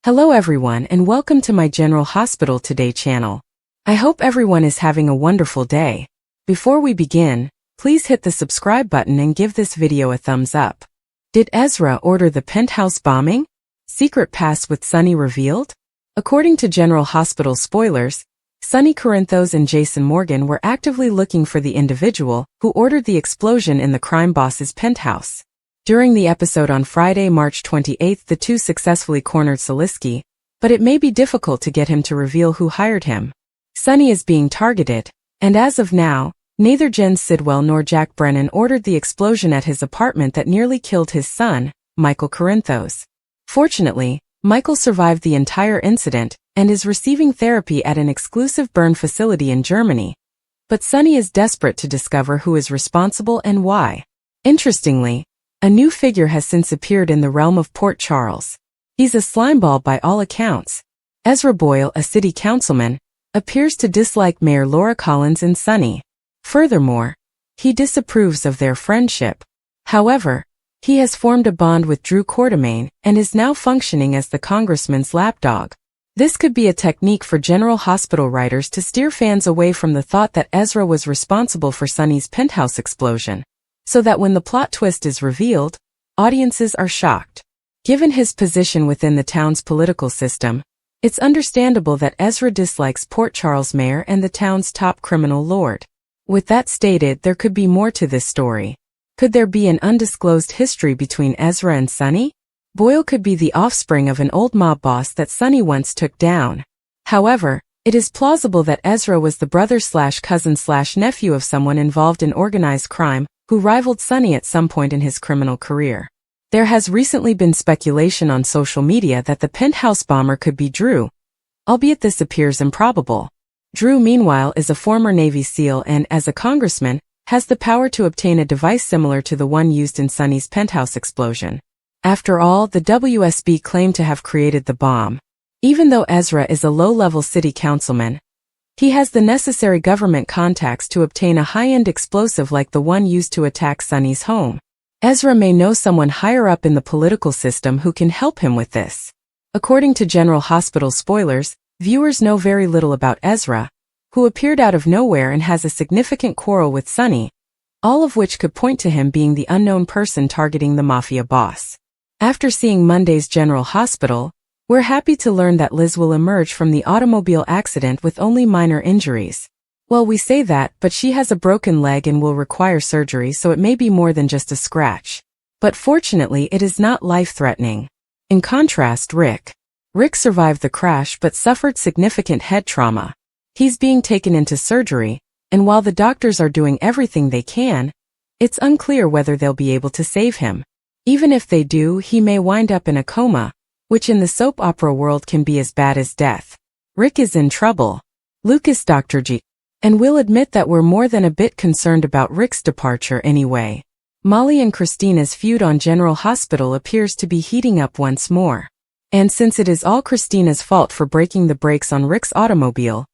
Hello everyone and welcome to my General Hospital Today channel. I hope everyone is having a wonderful day. Before we begin, please hit the subscribe button and give this video a thumbs up. Did Ezra order the penthouse bombing? Secret past with Sonny revealed? According to General Hospital spoilers, Sonny Corinthos and Jason Morgan were actively looking for the individual who ordered the explosion in the crime boss's penthouse. During the episode on Friday, March 28, the two successfully cornered Salisky, but it may be difficult to get him to reveal who hired him. Sonny is being targeted, and as of now, neither Jen Sidwell nor Jack Brennan ordered the explosion at his apartment that nearly killed his son, Michael Corinthos. Fortunately, Michael survived the entire incident and is receiving therapy at an exclusive burn facility in Germany. But Sonny is desperate to discover who is responsible and why. Interestingly, a new figure has since appeared in the realm of Port Charles. He's a slimeball by all accounts. Ezra Boyle, a city councilman, appears to dislike Mayor Laura Collins and Sonny. Furthermore, he disapproves of their friendship. However, he has formed a bond with Drew Quartermain and is now functioning as the congressman's lapdog. This could be a technique for General Hospital writers to steer fans away from the thought that Ezra was responsible for Sonny's penthouse explosion, so that when the plot twist is revealed, audiences are shocked. Given his position within the town's political system, it's understandable that Ezra dislikes Port Charles mayor and the town's top criminal lord. With that stated, there could be more to this story. Could there be an undisclosed history between Ezra and Sonny? Boyle could be the offspring of an old mob boss that Sonny once took down. However, it is plausible that Ezra was the brother/cousin/nephew of someone involved in organized crime who rivaled Sonny at some point in his criminal career. There has recently been speculation on social media that the penthouse bomber could be Drew, albeit this appears improbable. Drew, meanwhile, is a former Navy SEAL and, as a congressman, has the power to obtain a device similar to the one used in Sonny's penthouse explosion. After all, the WSB claimed to have created the bomb. Even though Ezra is a low-level city councilman, he has the necessary government contacts to obtain a high-end explosive like the one used to attack Sonny's home. Ezra may know someone higher up in the political system who can help him with this. According to General Hospital spoilers, viewers know very little about Ezra, who appeared out of nowhere and has a significant quarrel with Sonny, all of which could point to him being the unknown person targeting the mafia boss. After seeing Monday's General Hospital, we're happy to learn that Liz will emerge from the automobile accident with only minor injuries. Well, we say that, but she has a broken leg and will require surgery, so it may be more than just a scratch. But fortunately, it is not life-threatening. In contrast, Rick survived the crash but suffered significant head trauma. He's being taken into surgery, and while the doctors are doing everything they can, it's unclear whether they'll be able to save him. Even if they do, he may wind up in a coma, which in the soap opera world can be as bad as death. Rick is in trouble. Lucas, Dr. G. And we'll admit that we're more than a bit concerned about Rick's departure anyway. Molly and Christina's feud on General Hospital appears to be heating up once more. And since it is all Christina's fault for breaking the brakes on Rick's automobile,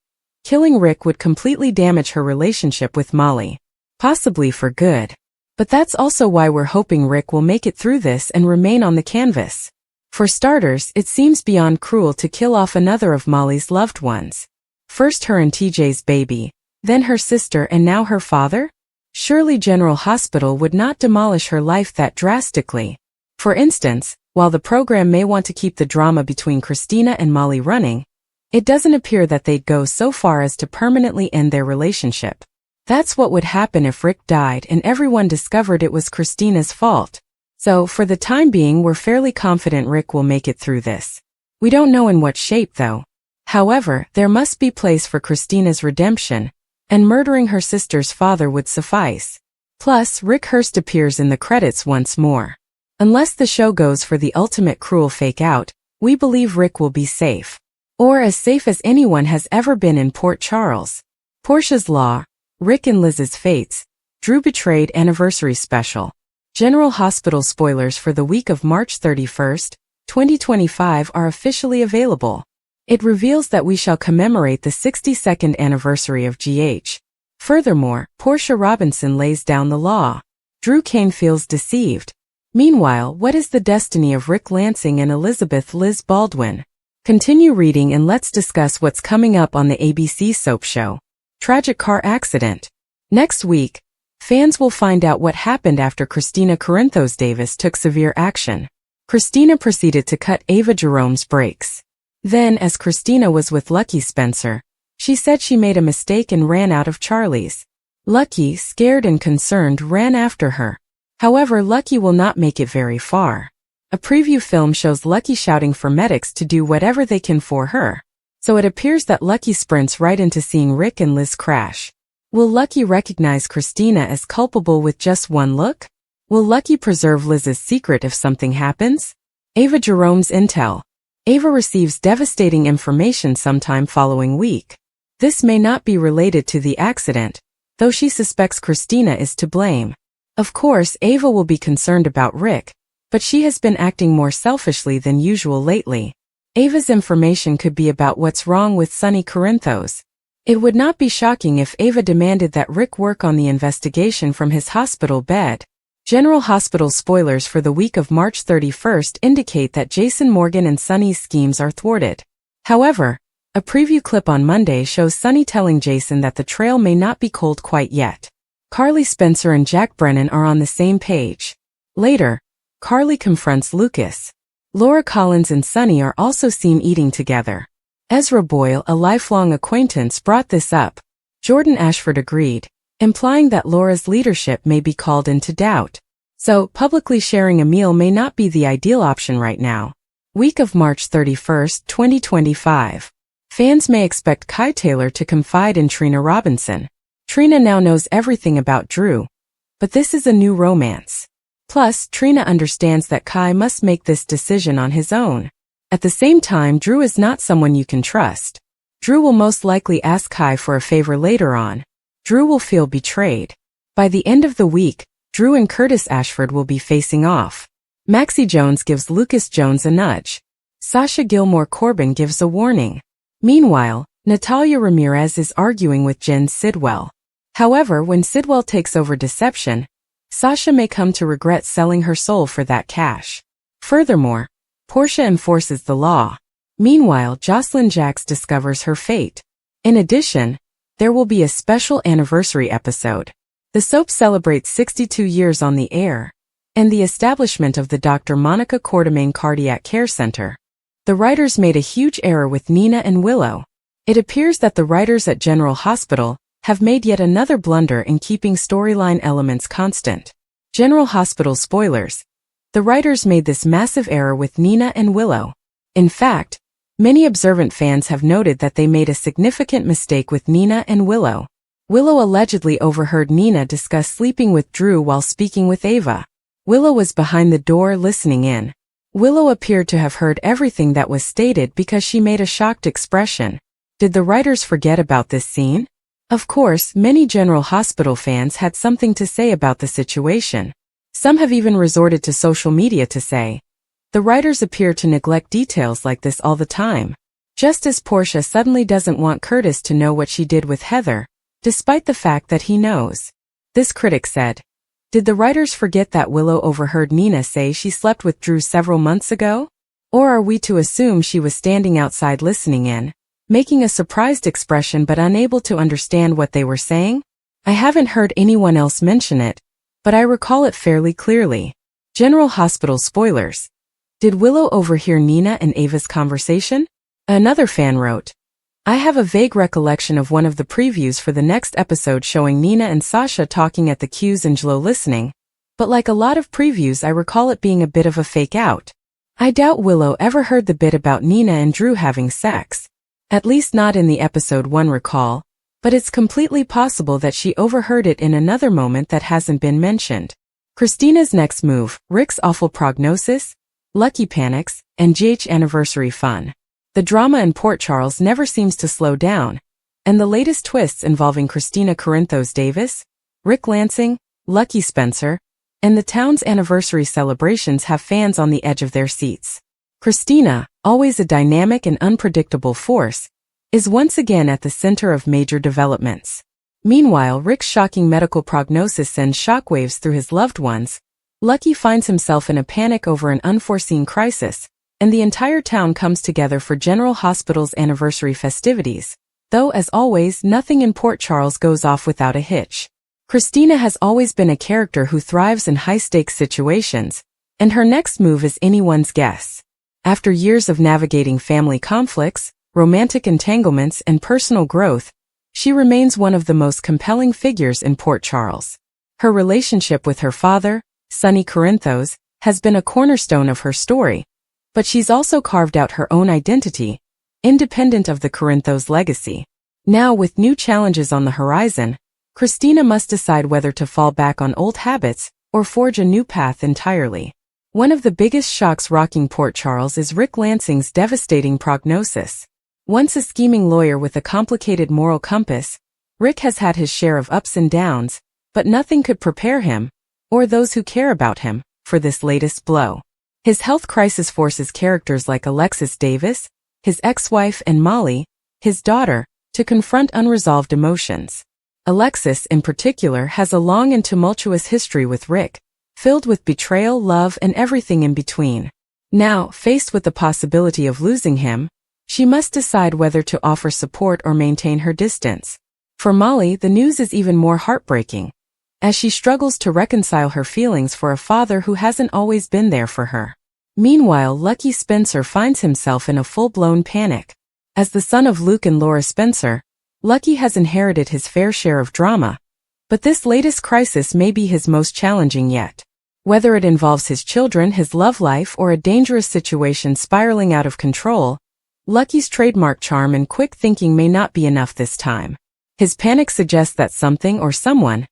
killing Rick would completely damage her relationship with Molly. Possibly for good. But that's also why we're hoping Rick will make it through this and remain on the canvas. For starters, it seems beyond cruel to kill off another of Molly's loved ones. First her and TJ's baby, then her sister, and now her father? Surely General Hospital would not demolish her life that drastically. For instance, while the program may want to keep the drama between Christina and Molly running, it doesn't appear that they'd go so far as to permanently end their relationship. That's what would happen if Rick died and everyone discovered it was Christina's fault. So, for the time being, we're fairly confident Rick will make it through this. We don't know in what shape, though. However, there must be place for Christina's redemption, and murdering her sister's father would suffice. Plus, Rick Hurst appears in the credits once more. Unless the show goes for the ultimate cruel fake-out, we believe Rick will be safe. Or as safe as anyone has ever been in Port Charles. Portia's Law, Rick and Liz's Fates, Drew Betrayed Anniversary Special. General Hospital spoilers for the week of March 31st, 2025 are officially available. It reveals that we shall commemorate the 62nd anniversary of GH. Furthermore, Portia Robinson lays down the law. Drew Kane feels deceived. Meanwhile, what is the destiny of Rick Lansing and Elizabeth Liz Baldwin? Continue reading and let's discuss what's coming up on the ABC soap show. Tragic car accident. Next week, fans will find out what happened after Christina Corinthos Davis took severe action. Christina proceeded to cut Ava Jerome's brakes. Then, as Christina was with Lucky Spencer, she said she made a mistake and ran out of Charlie's. Lucky, scared and concerned, ran after her. However, Lucky will not make it very far. A preview film shows Lucky shouting for medics to do whatever they can for her. So it appears that Lucky sprints right into seeing Rick and Liz crash. Will Lucky recognize Christina as culpable with just one look? Will Lucky preserve Liz's secret if something happens? Ava Jerome's intel. Ava receives devastating information sometime following week. This may not be related to the accident, though she suspects Christina is to blame. Of course, Ava will be concerned about Rick, but she has been acting more selfishly than usual lately. Ava's information could be about what's wrong with Sonny Corinthos. It would not be shocking if Ava demanded that Rick work on the investigation from his hospital bed. General Hospital spoilers for the week of March 31st indicate that Jason Morgan and Sonny's schemes are thwarted. However, a preview clip on Monday shows Sonny telling Jason that the trail may not be cold quite yet. Carly Spencer and Jack Brennan are on the same page. Later, Carly confronts Lucas. Laura Collins and Sonny are also seen eating together. Ezra Boyle, a lifelong acquaintance, brought this up. Jordan Ashford agreed, implying that Laura's leadership may be called into doubt. So, publicly sharing a meal may not be the ideal option right now. Week of March 31st, 2025. Fans may expect Kai Taylor to confide in Trina Robinson. Trina now knows everything about Drew, but this is a new romance. Plus, Trina understands that Kai must make this decision on his own. At the same time, Drew is not someone you can trust. Drew will most likely ask Kai for a favor later on. Drew will feel betrayed. By the end of the week, Drew and Curtis Ashford will be facing off. Maxie Jones gives Lucas Jones a nudge. Sasha Gilmore Corbin gives a warning. Meanwhile, Natalia Ramirez is arguing with Jen Sidwell. However, when Sidwell takes over Deception, Sasha may come to regret selling her soul for that cash. Furthermore, Portia enforces the law. Meanwhile, Jocelyn Jacks discovers her fate. In addition, there will be a special anniversary episode. The soap celebrates 62 years on the air, and the establishment of the Dr. Monica Quartermain Cardiac Care Center. The writers made a huge error with Nina and Willow. It appears that the writers at General Hospital have made yet another blunder in keeping storyline elements constant. General Hospital spoilers. The writers made this massive error with Nina and Willow. In fact, many observant fans have noted that they made a significant mistake with Nina and Willow. Willow allegedly overheard Nina discuss sleeping with Drew while speaking with Ava. Willow was behind the door listening in. Willow appeared to have heard everything that was stated because she made a shocked expression. Did the writers forget about this scene? Of course, many General Hospital fans had something to say about the situation. Some have even resorted to social media to say, the writers appear to neglect details like this all the time. Just as Portia suddenly doesn't want Curtis to know what she did with Heather, despite the fact that he knows. This critic said, did the writers forget that Willow overheard Nina say she slept with Drew several months ago? Or are we to assume she was standing outside listening in, making a surprised expression but unable to understand what they were saying? I haven't heard anyone else mention it, but I recall it fairly clearly. General Hospital spoilers. Did Willow overhear Nina and Ava's conversation? Another fan wrote, I have a vague recollection of one of the previews for the next episode showing Nina and Sasha talking at the cues and Jlo listening, but like a lot of previews I recall it being a bit of a fake out. I doubt Willow ever heard the bit about Nina and Drew having sex. At least not in the episode 1 recall, but it's completely possible that she overheard it in another moment that hasn't been mentioned. Christina's next move, Rick's awful prognosis, Lucky panics, and GH anniversary fun. The drama in Port Charles never seems to slow down, and the latest twists involving Christina Corinthos Davis, Rick Lansing, Lucky Spencer, and the town's anniversary celebrations have fans on the edge of their seats. Christina, always a dynamic and unpredictable force, is once again at the center of major developments. Meanwhile, Rick's shocking medical prognosis sends shockwaves through his loved ones. Lucky finds himself in a panic over an unforeseen crisis, and the entire town comes together for General Hospital's anniversary festivities. Though, as always, nothing in Port Charles goes off without a hitch. Christina has always been a character who thrives in high-stakes situations, and her next move is anyone's guess. After years of navigating family conflicts, romantic entanglements, and personal growth, she remains one of the most compelling figures in Port Charles. Her relationship with her father, Sonny, has been a cornerstone of her story, but she's also carved out her own identity, independent of the Corinthos legacy. Now, with new challenges on the horizon, Christina must decide whether to fall back on old habits or forge a new path entirely. One of the biggest shocks rocking Port Charles is Rick Lansing's devastating prognosis. Once a scheming lawyer with a complicated moral compass, Rick has had his share of ups and downs, but nothing could prepare him, or those who care about him, for this latest blow. His health crisis forces characters like Alexis Davis, his ex-wife, and Molly, his daughter, to confront unresolved emotions. Alexis, in particular, has a long and tumultuous history with Rick, filled with betrayal, love, and everything in between. Now, faced with the possibility of losing him, she must decide whether to offer support or maintain her distance. For Molly, the news is even more heartbreaking, as she struggles to reconcile her feelings for a father who hasn't always been there for her. Meanwhile, Lucky Spencer finds himself in a full-blown panic. As the son of Luke and Laura Spencer, Lucky has inherited his fair share of drama, but this latest crisis may be his most challenging yet. Whether it involves his children, his love life, or a dangerous situation spiraling out of control, Lucky's trademark charm and quick thinking may not be enough this time. His panic suggests that something or someone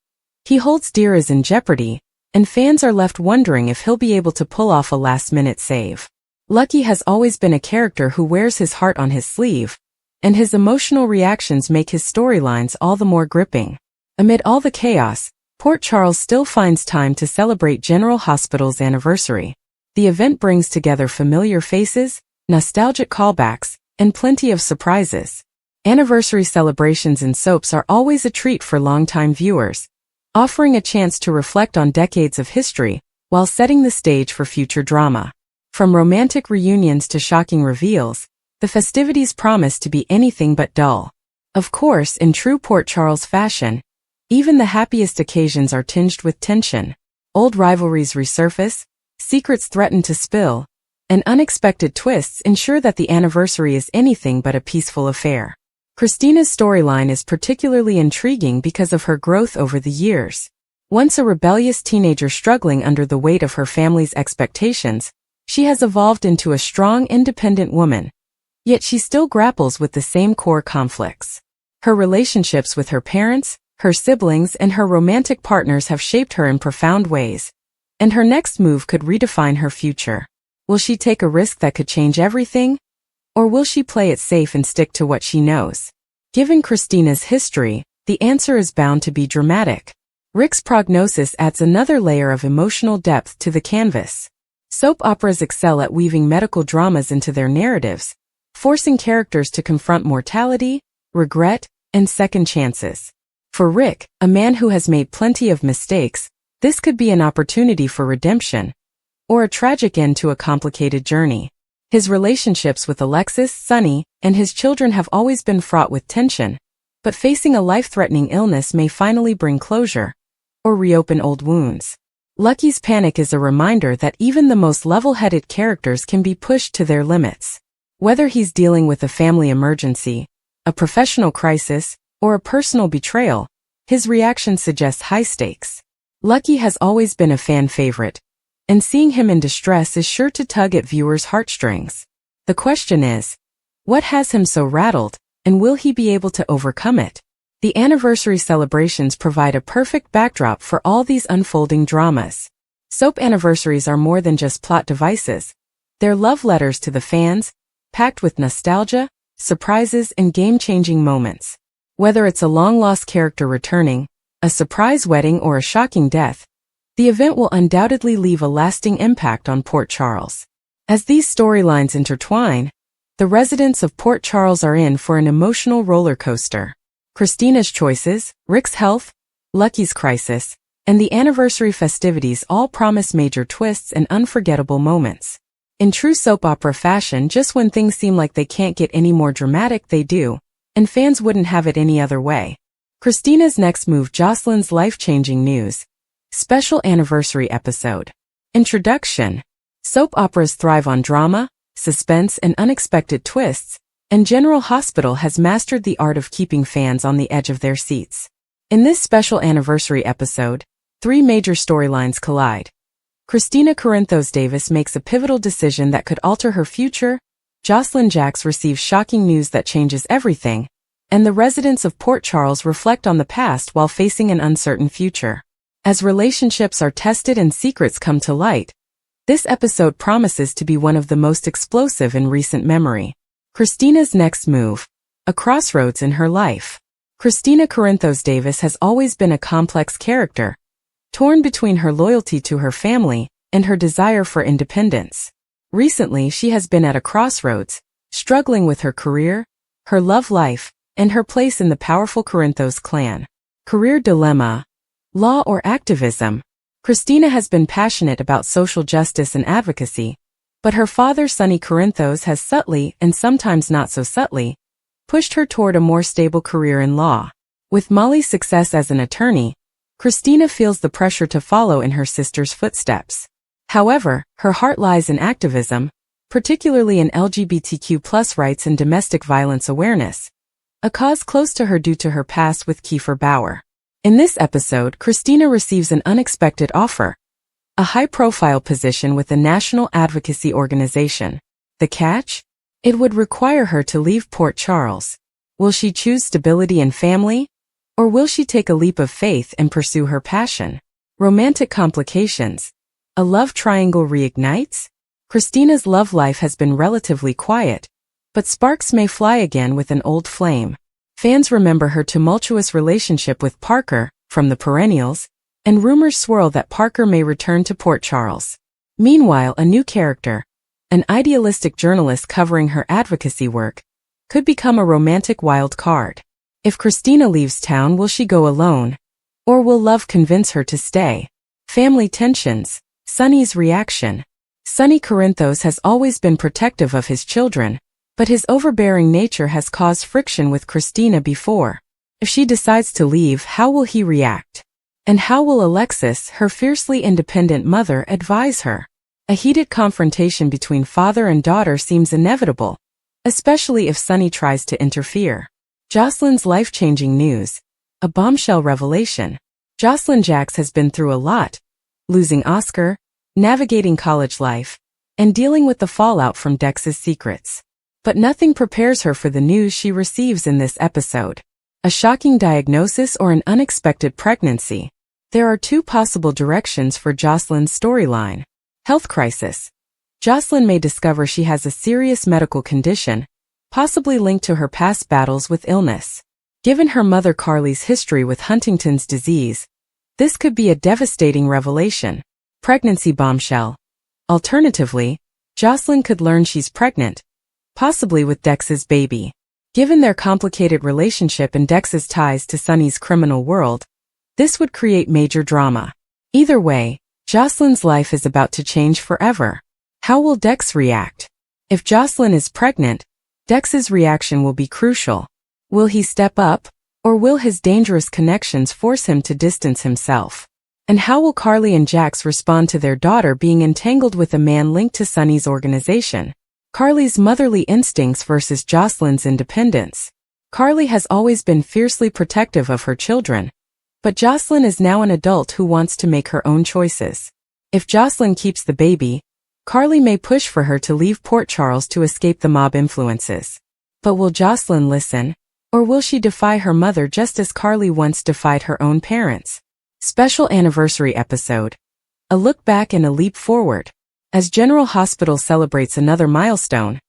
he holds dear is in jeopardy, and fans are left wondering if he'll be able to pull off a last-minute save. Lucky has always been a character who wears his heart on his sleeve, and his emotional reactions make his storylines all the more gripping. Amid all the chaos, Port Charles still finds time to celebrate General Hospital's anniversary. The event brings together familiar faces, nostalgic callbacks, and plenty of surprises. Anniversary celebrations in soaps are always a treat for longtime viewers, offering a chance to reflect on decades of history while setting the stage for future drama. From romantic reunions to shocking reveals, the festivities promise to be anything but dull. Of course, in true Port Charles fashion, even the happiest occasions are tinged with tension. Old rivalries resurface, secrets threaten to spill, and unexpected twists ensure that the anniversary is anything but a peaceful affair. Christina's storyline is particularly intriguing because of her growth over the years. Once a rebellious teenager struggling under the weight of her family's expectations, she has evolved into a strong, independent woman. Yet she still grapples with the same core conflicts. Her relationships with her parents, her siblings, and her romantic partners have shaped her in profound ways, and her next move could redefine her future. Will she take a risk that could change everything? Or will she play it safe and stick to what she knows? Given Christina's history, the answer is bound to be dramatic. Rick's prognosis adds another layer of emotional depth to the canvas. Soap operas excel at weaving medical dramas into their narratives, forcing characters to confront mortality, regret, and second chances. For Rick, a man who has made plenty of mistakes, this could be an opportunity for redemption, or a tragic end to a complicated journey. His relationships with Alexis, Sonny, and his children have always been fraught with tension, but facing a life-threatening illness may finally bring closure, or reopen old wounds. Lucky's panic is a reminder that even the most level-headed characters can be pushed to their limits. Whether he's dealing with a family emergency, a professional crisis, or a personal betrayal, his reaction suggests high stakes. Lucky has always been a fan favorite, and seeing him in distress is sure to tug at viewers' heartstrings. The question is, what has him so rattled, and will he be able to overcome it? The anniversary celebrations provide a perfect backdrop for all these unfolding dramas. Soap anniversaries are more than just plot devices. They're love letters to the fans, packed with nostalgia, surprises, and game-changing moments. Whether it's a long-lost character returning, a surprise wedding, or a shocking death, the event will undoubtedly leave a lasting impact on Port Charles. As these storylines intertwine, the residents of Port Charles are in for an emotional roller coaster. Christina's choices, Rick's health, Lucky's crisis, and the anniversary festivities all promise major twists and unforgettable moments. In true soap opera fashion, just when things seem like they can't get any more dramatic, they do, and fans wouldn't have it any other way. Christina's next move, Jocelyn's life-changing news. Special anniversary episode. Introduction. Soap operas thrive on drama, suspense, and unexpected twists, and General Hospital has mastered the art of keeping fans on the edge of their seats. In this special anniversary episode, three major storylines collide. Christina Corinthos Davis makes a pivotal decision that could alter her future, Jocelyn Jacques receives shocking news that changes everything, and the residents of Port Charles reflect on the past while facing an uncertain future. As relationships are tested and secrets come to light, this episode promises to be one of the most explosive in recent memory. Christina's next move. A crossroads in her life. Christina Corinthos Davis has always been a complex character, torn between her loyalty to her family and her desire for independence. Recently, she has been at a crossroads, struggling with her career, her love life, and her place in the powerful Corinthos clan. Career dilemma. Law or activism. Christina has been passionate about social justice and advocacy, but her father Sonny Corinthos has subtly, and sometimes not so subtly, pushed her toward a more stable career in law. With Molly's success as an attorney, Christina feels the pressure to follow in her sister's footsteps. However, her heart lies in activism, particularly in LGBTQ+ rights and domestic violence awareness, a cause close to her due to her past with Kiefer Bauer. In this episode, Christina receives an unexpected offer, a high-profile position with a national advocacy organization. The catch? It would require her to leave Port Charles. Will she choose stability and family, or will she take a leap of faith and pursue her passion? Romantic complications. A love triangle reignites? Christina's love life has been relatively quiet, but sparks may fly again with an old flame. Fans remember her tumultuous relationship with Parker from the Perennials, and rumors swirl that Parker may return to Port Charles. Meanwhile, a new character, an idealistic journalist covering her advocacy work, could become a romantic wild card. If Christina leaves town, will she go alone, or will love convince her to stay? Family tensions. Sonny's reaction. Sonny Corinthos has always been protective of his children, but his overbearing nature has caused friction with Christina before. If she decides to leave, how will he react? And how will Alexis, her fiercely independent mother, advise her? A heated confrontation between father and daughter seems inevitable, especially if Sonny tries to interfere. Jocelyn's life-changing news. A bombshell revelation. Jocelyn Jacques has been through a lot, losing Oscar, navigating college life, and dealing with the fallout from Dex's secrets. But nothing prepares her for the news she receives in this episode. A shocking diagnosis or an unexpected pregnancy. There are two possible directions for Jocelyn's storyline. Health crisis. Jocelyn may discover she has a serious medical condition, possibly linked to her past battles with illness. Given her mother Carly's history with Huntington's disease, this could be a devastating revelation. Pregnancy bombshell. Alternatively, Jocelyn could learn she's pregnant, possibly with Dex's baby. Given their complicated relationship and Dex's ties to Sonny's criminal world, this would create major drama. Either way, Jocelyn's life is about to change forever. How will Dex react? If Jocelyn is pregnant, Dex's reaction will be crucial. Will he step up, or will his dangerous connections force him to distance himself? And how will Carly and Jacques respond to their daughter being entangled with a man linked to Sonny's organization? Carly's motherly instincts versus Jocelyn's independence. Carly has always been fiercely protective of her children, but Jocelyn is now an adult who wants to make her own choices. If Jocelyn keeps the baby, Carly may push for her to leave Port Charles to escape the mob influences. But will Jocelyn listen, or will she defy her mother just as Carly once defied her own parents? Special anniversary episode. A look back and a leap forward. As General Hospital celebrates another milestone,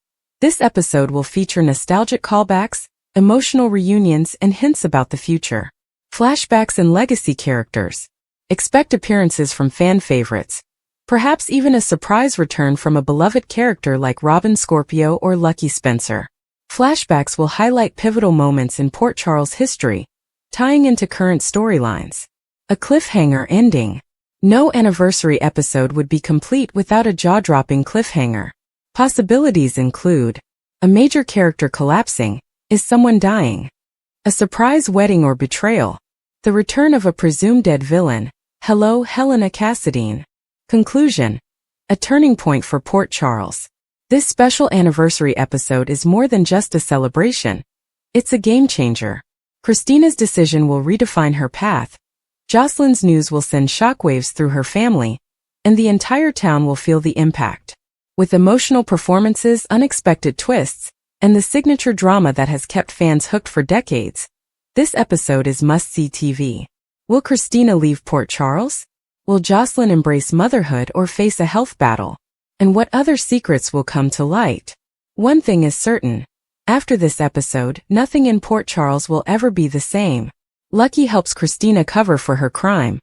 this episode will feature nostalgic callbacks, emotional reunions, and hints about the future. Flashbacks and legacy characters. Expect appearances from fan favorites, perhaps even a surprise return from a beloved character like Robin Scorpio or Lucky Spencer. Flashbacks will highlight pivotal moments in Port Charles history, tying into current storylines. A cliffhanger ending. No anniversary episode would be complete without a jaw-dropping cliffhanger. Possibilities include a major character collapsing, is someone dying? A surprise wedding or betrayal? The return of a presumed dead villain, hello Helena Cassadine. Conclusion. A turning point for Port Charles. This special anniversary episode is more than just a celebration. It's a game changer. Christina's decision will redefine her path. Jocelyn's news will send shockwaves through her family, and the entire town will feel the impact. With emotional performances, unexpected twists, and the signature drama that has kept fans hooked for decades, this episode is must-see TV. Will Christina leave Port Charles? Will Jocelyn embrace motherhood or face a health battle? And what other secrets will come to light? One thing is certain. After this episode, nothing in Port Charles will ever be the same. Lucky helps Christina cover for her crime.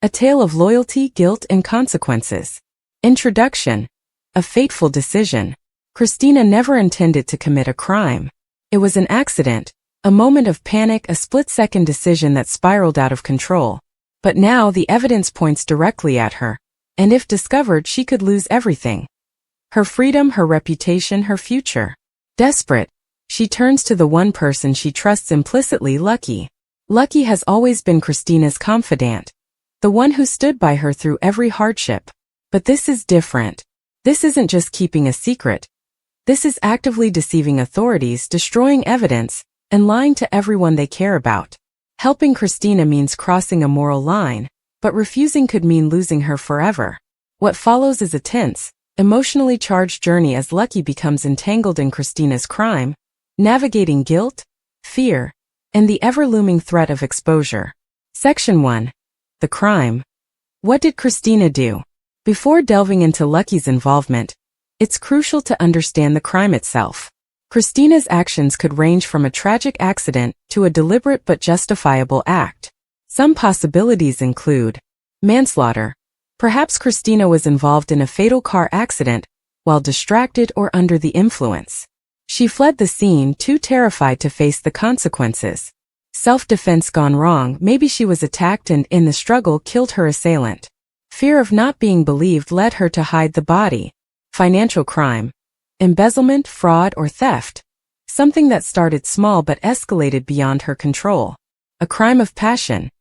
A tale of loyalty, guilt, and consequences. Introduction. A fateful decision. Christina never intended to commit a crime. It was an accident, a moment of panic, a split-second decision that spiraled out of control. But now the evidence points directly at her, and if discovered, she could lose everything. Her freedom, her reputation, her future. Desperate, she turns to the one person she trusts implicitly, Lucky. Lucky has always been Christina's confidant, the one who stood by her through every hardship. But this is different. This isn't just keeping a secret. This is actively deceiving authorities, destroying evidence, and lying to everyone they care about. Helping Christina means crossing a moral line, but refusing could mean losing her forever. What follows is a tense, emotionally charged journey as Lucky becomes entangled in Christina's crime, navigating guilt, fear, and the ever-looming threat of exposure. Section 1. The crime. What did Christina do? Before delving into Lucky's involvement, it's crucial to understand the crime itself. Christina's actions could range from a tragic accident to a deliberate but justifiable act. Some possibilities include manslaughter. Perhaps Christina was involved in a fatal car accident while distracted or under the influence. She fled the scene, too terrified to face the consequences. Self-defense gone wrong. Maybe she was attacked and, in the struggle, killed her assailant. Fear of not being believed led her to hide the body. Financial crime. Embezzlement, fraud, or theft. Something that started small but escalated beyond her control. A crime of passion.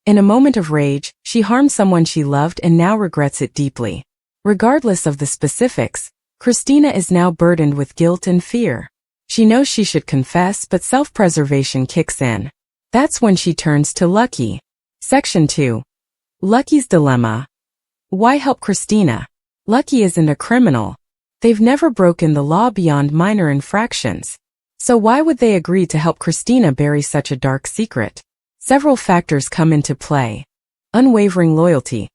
In a moment of rage, she harmed someone she loved and now regrets it deeply. Regardless of the specifics, Christina is now burdened with guilt and fear. She knows she should confess, but self-preservation kicks in. That's when she turns to Lucky. Section 2. Lucky's dilemma. Why help Christina? Lucky isn't a criminal. They've never broken the law beyond minor infractions. So why would they agree to help Christina bury such a dark secret? Several factors come into play. Unwavering loyalty.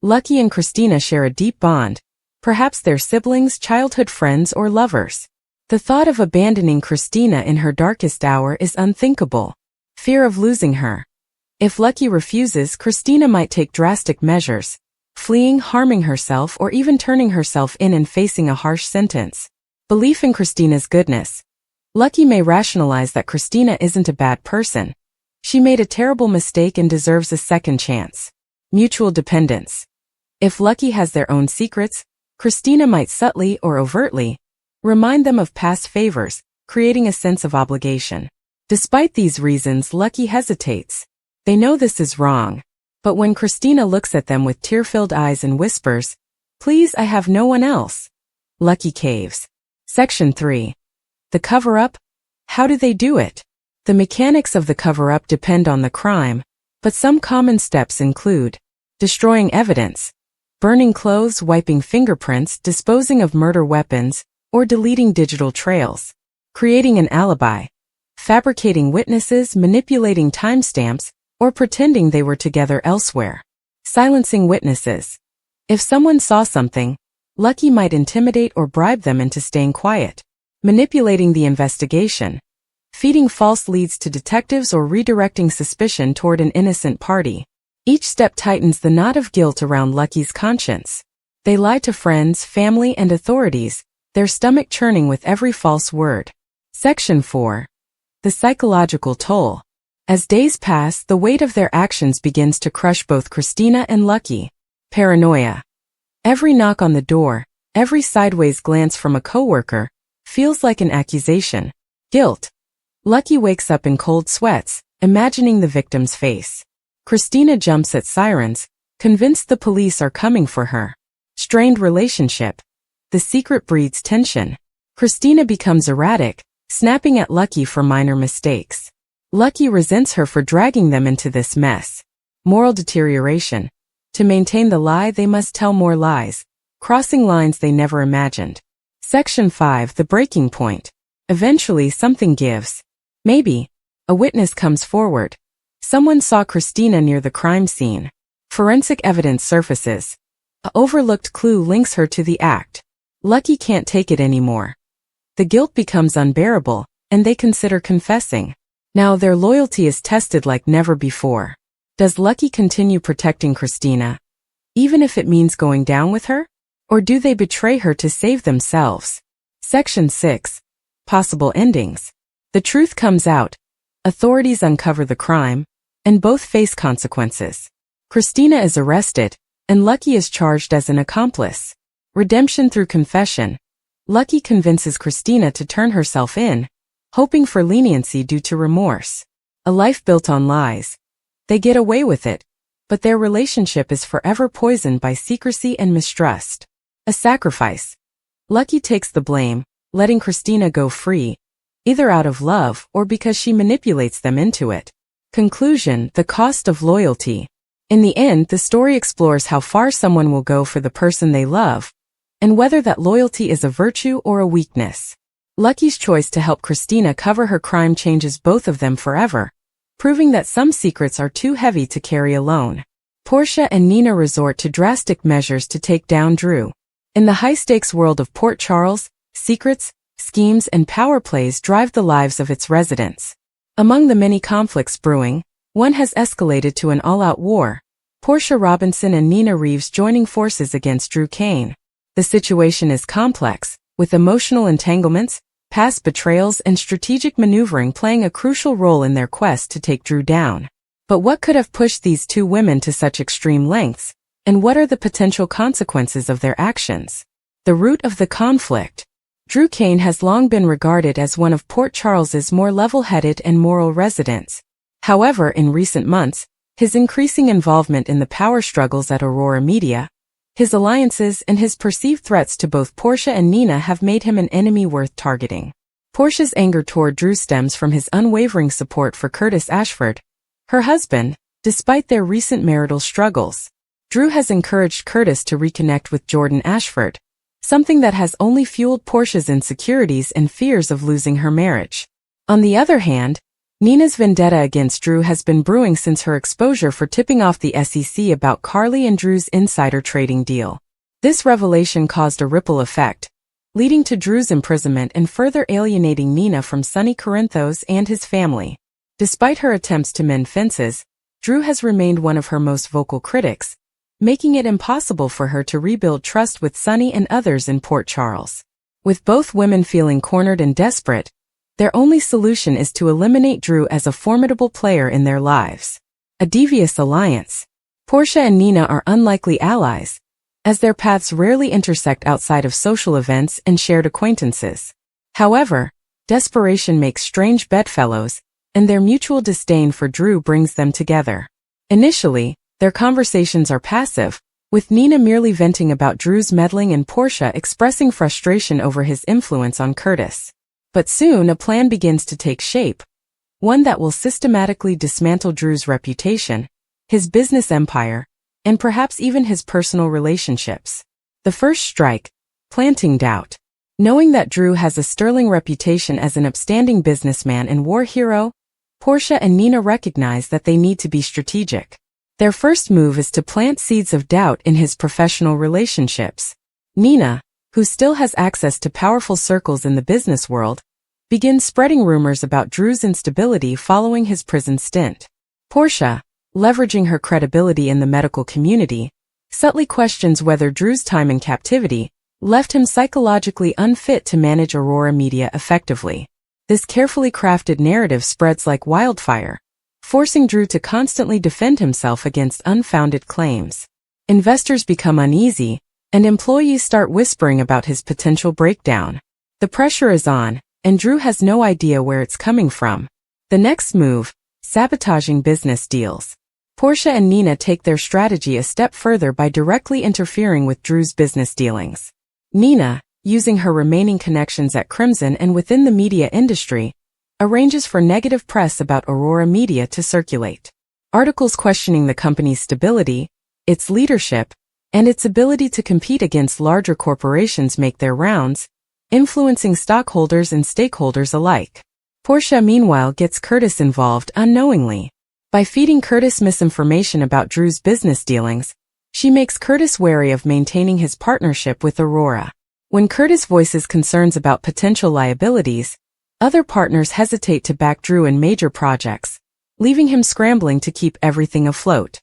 Lucky and Christina share a deep bond. Perhaps they're siblings, childhood friends, or lovers. The thought of abandoning Christina in her darkest hour is unthinkable. Fear of losing her. If Lucky refuses, Christina might take drastic measures, fleeing, harming herself, or even turning herself in and facing a harsh sentence. Belief in Christina's goodness. Lucky may rationalize that Christina isn't a bad person. She made a terrible mistake and deserves a second chance. Mutual dependence. If Lucky has their own secrets, Christina might subtly or overtly remind them of past favors, creating a sense of obligation. Despite these reasons, Lucky hesitates. They know this is wrong. But when Christina looks at them with tear-filled eyes and whispers, "Please, I have no one else," Lucky caves. Section 3. The cover-up. How do they do it? The mechanics of the cover-up depend on the crime, but some common steps include destroying evidence, burning clothes, wiping fingerprints, disposing of murder weapons, or deleting digital trails, creating an alibi, fabricating witnesses, manipulating timestamps, or pretending they were together elsewhere, silencing witnesses. If someone saw something, Lucky might intimidate or bribe them into staying quiet, manipulating the investigation, feeding false leads to detectives or redirecting suspicion toward an innocent party. Each step tightens the knot of guilt around Lucky's conscience. They lie to friends, family, and authorities, their stomach churning with every false word. Section 4. The psychological toll. As days pass, the weight of their actions begins to crush both Christina and Lucky. Paranoia. Every knock on the door, Every sideways glance from a coworker feels like an accusation. Guilt. Lucky wakes up in cold sweats, imagining the victim's face. Christina jumps at sirens, convinced the police are coming for her. Strained relationship. The secret breeds tension. Christina becomes erratic, snapping at Lucky for minor mistakes. Lucky resents her for dragging them into this mess. Moral deterioration. To maintain the lie, they must tell more lies, crossing lines they never imagined. Section 5. The breaking point. Eventually something gives. Maybe. A witness comes forward. Someone saw Christina near the crime scene. Forensic evidence surfaces. A overlooked clue links her to the act. Lucky can't take it anymore. The guilt becomes unbearable, and they consider confessing. Now their loyalty is tested like never before. Does Lucky continue protecting Christina, even if it means going down with her? Or do they betray her to save themselves? Section 6. Possible endings. The truth comes out. Authorities uncover the crime, and both face consequences. Christina is arrested, and Lucky is charged as an accomplice. Redemption through confession. Lucky convinces Christina to turn herself in, hoping for leniency due to remorse. A life built on lies. They get away with it, but their relationship is forever poisoned by secrecy and mistrust. A sacrifice. Lucky takes the blame, letting Christina go free, either out of love or because she manipulates them into it. Conclusion. The cost of loyalty. In the end, the story explores how far someone will go for the person they love, and whether that loyalty is a virtue or a weakness. Lucky's choice to help Christina cover her crime changes both of them forever, proving that some secrets are too heavy to carry alone. Portia and Nina resort to drastic measures to take down Drew. In the high-stakes world of Port Charles, secrets, schemes, and power plays drive the lives of its residents. Among the many conflicts brewing, one has escalated to an all-out war. Portia Robinson and Nina Reeves joining forces against Drew Kane. The situation is complex, with emotional entanglements, past betrayals, and strategic maneuvering playing a crucial role in their quest to take Drew down. But what could have pushed these two women to such extreme lengths, and what are the potential consequences of their actions? The root of the conflict. Drew Kane has long been regarded as one of Port Charles's more level-headed and moral residents. However, in recent months, his increasing involvement in the power struggles at Aurora Media, his alliances, and his perceived threats to both Portia and Nina have made him an enemy worth targeting. Portia's anger toward Drew stems from his unwavering support for Curtis Ashford, her husband, despite their recent marital struggles. Drew has encouraged Curtis to reconnect with Jordan Ashford, something that has only fueled Portia's insecurities and fears of losing her marriage. On the other hand, Nina's vendetta against Drew has been brewing since her exposure for tipping off the SEC about Carly and Drew's insider trading deal. This revelation caused a ripple effect, leading to Drew's imprisonment and further alienating Nina from Sonny Corinthos and his family. Despite her attempts to mend fences, Drew has remained one of her most vocal critics, making it impossible for her to rebuild trust with Sonny and others in Port Charles. With both women feeling cornered and desperate, their only solution is to eliminate Drew as a formidable player in their lives. A devious alliance. Portia and Nina are unlikely allies, as their paths rarely intersect outside of social events and shared acquaintances. However, desperation makes strange bedfellows, and their mutual disdain for Drew brings them together. Initially, their conversations are passive, with Nina merely venting about Drew's meddling and Portia expressing frustration over his influence on Curtis. But soon a plan begins to take shape, one that will systematically dismantle Drew's reputation, his business empire, and perhaps even his personal relationships. The first strike, planting doubt. Knowing that Drew has a sterling reputation as an upstanding businessman and war hero, Portia and Nina recognize that they need to be strategic. Their first move is to plant seeds of doubt in his professional relationships. Nina, who still has access to powerful circles in the business world, begins spreading rumors about Drew's instability following his prison stint. Portia, leveraging her credibility in the medical community, subtly questions whether Drew's time in captivity left him psychologically unfit to manage Aurora Media effectively. This carefully crafted narrative spreads like wildfire, forcing Drew to constantly defend himself against unfounded claims. Investors become uneasy, and employees start whispering about his potential breakdown. The pressure is on, and Drew has no idea where it's coming from. The next move, sabotaging business deals. Portia and Nina take their strategy a step further by directly interfering with Drew's business dealings. Nina, using her remaining connections at Crimson and within the media industry, arranges for negative press about Aurora Media to circulate. Articles questioning the company's stability, its leadership, and its ability to compete against larger corporations make their rounds, influencing stockholders and stakeholders alike. Portia meanwhile gets Curtis involved unknowingly. By feeding Curtis misinformation about Drew's business dealings, she makes Curtis wary of maintaining his partnership with Aurora. When Curtis voices concerns about potential liabilities, other partners hesitate to back Drew in major projects, leaving him scrambling to keep everything afloat.